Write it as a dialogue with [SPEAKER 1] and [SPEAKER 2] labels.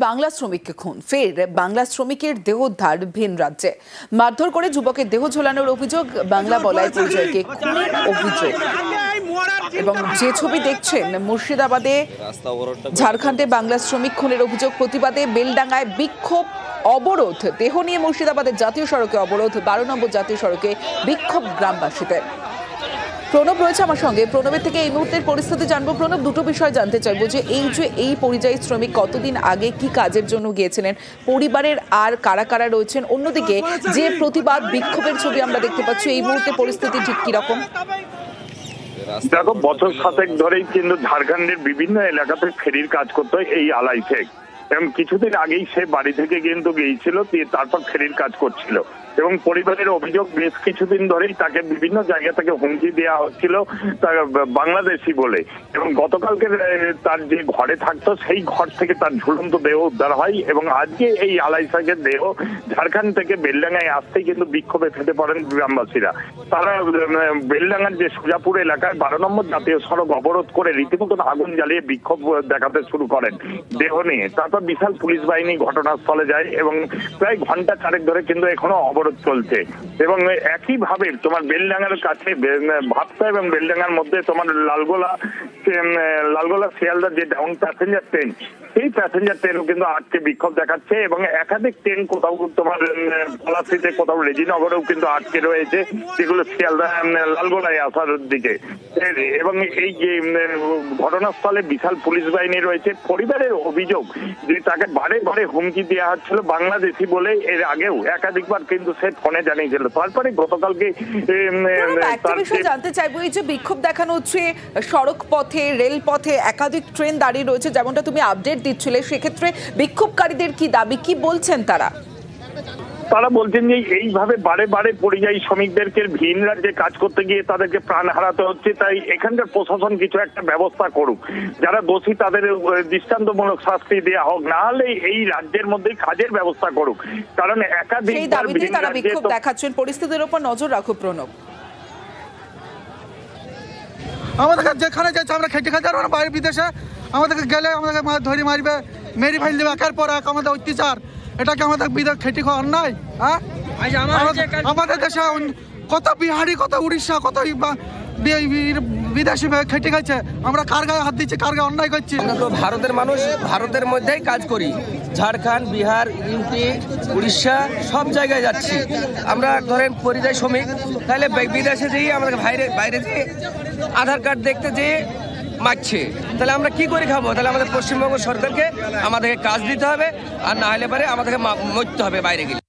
[SPEAKER 1] বাংলা শ্রমিককে খুন, ফের বাংলা শ্রমিকের দেহ উদ্ধার ভিন রাজ্যে। মারধর করে যুবকের দেহ ঝোলানোর অভিযোগ, বাংলা বলায় পরিচয়কে খুনের অভিযোগ। এবং যে ছবি দেখছেন, মুর্শিদাবাদে ঝাড়খণ্ডে বাংলা শ্রমিক খুনের অভিযোগ প্রতিবাদে বেলডাঙ্গায় বিক্ষোভ, অবরোধ। দেহ নিয়ে মুর্শিদাবাদের জাতীয় সড়কে অবরোধ, 12 নম্বর জাতীয় সড়কে বিক্ষোভ গ্রামবাসীদের। প্রণব রয়েছে আমার সঙ্গে। প্রণবের থেকে এই মুহূর্তের পরিস্থিতি জানবো। প্রণব, দুটো বিষয় জানতে চাইবো, যে এই পরিযায়ী শ্রমিক কতদিন আগে কি কাজের জন্য গিয়েছিলেন, পরিবারের আর কারা কারা রয়েছেন, অন্যদিকে যে প্রতিবাদ বিক্ষোভের ছবি আমরা দেখতে পাচ্ছি, এই মুহূর্তে পরিস্থিতি ঠিক কিরকম?
[SPEAKER 2] দেখো, বছর 7 ধরেই কিন্তু ঝাড়খণ্ডের বিভিন্ন এলাকাতে ফেরির কাজ করতো এই আলাই শেখ, এবং কিছুদিন আগেই সে বাড়ি থেকে কিন্তু গিয়েছিল, তারপর ফেরির কাজ করছিল। এবং পরিবারের অভিযোগ, বেশ কিছুদিন ধরেই তাকে বিভিন্ন জায়গা থেকে হুমকি দেওয়া হচ্ছিল বাংলাদেশি বলে। এবং গতকালকে তার যে ঘরে থাকতো সেই ঘর থেকে তার ঝুলন্ত দেহ উদ্ধার হয়, এবং আজকে এই আলাই শেখের দেহ ঝাড়খণ্ড থেকে বেলডাঙ্গায় আসতেই কিন্তু বিক্ষোভে ফেটে পড়েন গ্রামবাসীরা। তারা বেলডাঙ্গার যে সুজাপুর এলাকায় 12 নম্বর জাতীয় সড়ক অবরোধ করে রীতিমতন আগুন জ্বালিয়ে বিক্ষোভ দেখাতে শুরু করেন দেহ নিয়ে। তারপর বিশাল পুলিশ বাহিনী ঘটনাস্থলে যায় এবং প্রায় ঘন্টা 4 ধরে কিন্তু এখনো অবরোধ চলছে। এবং একইভাবে তোমার বেলডাঙ্গার কাছে ভাবতা এবং বেলডাঙ্গার মধ্যে তোমার লালগোলা শিয়ালদা যে ডাউন প্যাসেঞ্জার ট্রেন, সেই প্যাসেঞ্জার ট্রেনও কিন্তু আটকে বিক্ষোভ দেখাচ্ছে। এবং একাধিক ট্রেন কোথাও তোমার পলাশিতে, কোথাও রেজিনগরেও কিন্তু আটকে রয়েছে, যেগুলো শিয়ালদা লালগোলায় আসার দিকে। এবং এই যে ঘটনাস্থলে বিশাল পুলিশ বাহিনী রয়েছে। পরিবারের অভিযোগ যে তাকে বারে বারে হুমকি দেওয়া হচ্ছিল বাংলাদেশি বলে, এর আগেও একাধিকবার কিন্তু সে ফোনে জানিয়েছিল। তারপরে গতকালকে
[SPEAKER 1] জানতে চাইবো, এই যে বিক্ষোভ দেখানো হচ্ছে সড়ক পথে, রেল পথে একাধিক ট্রেন দাঁড়িয়ে রয়েছে, যেমনটা তুমি আপডেট দিচ্ছিলে, সেক্ষেত্রে বিক্ষোভকারীদের কি দাবি, কি বলছেন তারা?
[SPEAKER 2] তারা বলছেন যে এইভাবে বারে বারে পরিযায়ী শ্রমিকদেরকে ভিন রাজ্যে কাজ করতে গিয়ে তাদেরকে প্রাণ হারাতে হচ্ছে, তাই এখানকার প্রশাসন কিছু একটা ব্যবস্থা করুক, যারা দোষী তাদের দৃষ্টান্তমূলক শাস্তি দেওয়া হোক, না হলে এই রাজ্যের মধ্যেই কাজের ব্যবস্থা করুক। কারণ একাধিক
[SPEAKER 1] তারা বিক্ষোভ দেখাচ্ছেন। পরিস্থিতির উপর নজর রাখো প্রণব।
[SPEAKER 3] আমাদেরকে যেখানে যাচ্ছে আমরা খেটে খাতে পারবো না, বাইরে বিদেশে আমাদেরকে গেলে আমাদেরকে ধরে মারবে, মেরি ফাইল দেবে, একের পর এক আমাদের অত্যাচার। এটাকে আমাদের বিদেশ খেটে খাওয়া অন্যায়? হ্যাঁ, আমাদের দেশে কত বিহারি, কত উড়িষ্যা, কত বিদেশি খেটে গেছে, আমরা কার গায়ে হাত দিচ্ছি, কার গায়ে অন্যায় করছি?
[SPEAKER 4] আমরা তো ভারতের মানুষ, ভারতের মধ্যেই কাজ করি। ঝাড়খণ্ড, বিহার, ইউপি, উড়িষ্যা সব জায়গায় যাচ্ছি আমরা। ধরেন পরিযায়ী শ্রমিক, তাহলে বিদেশে যেয়ে আমাদের বাইরে যেয়ে আধার কার্ড দেখতে যেয়ে মারছে, তাহলে আমরা কি করে খাবো? তাহলে আমাদের পশ্চিমবঙ্গ সরকারকে আমাদেরকে কাজ দিতে হবে, আর না হলে পারে আমাদেরকে মরতে হবে বাইরে গেলে।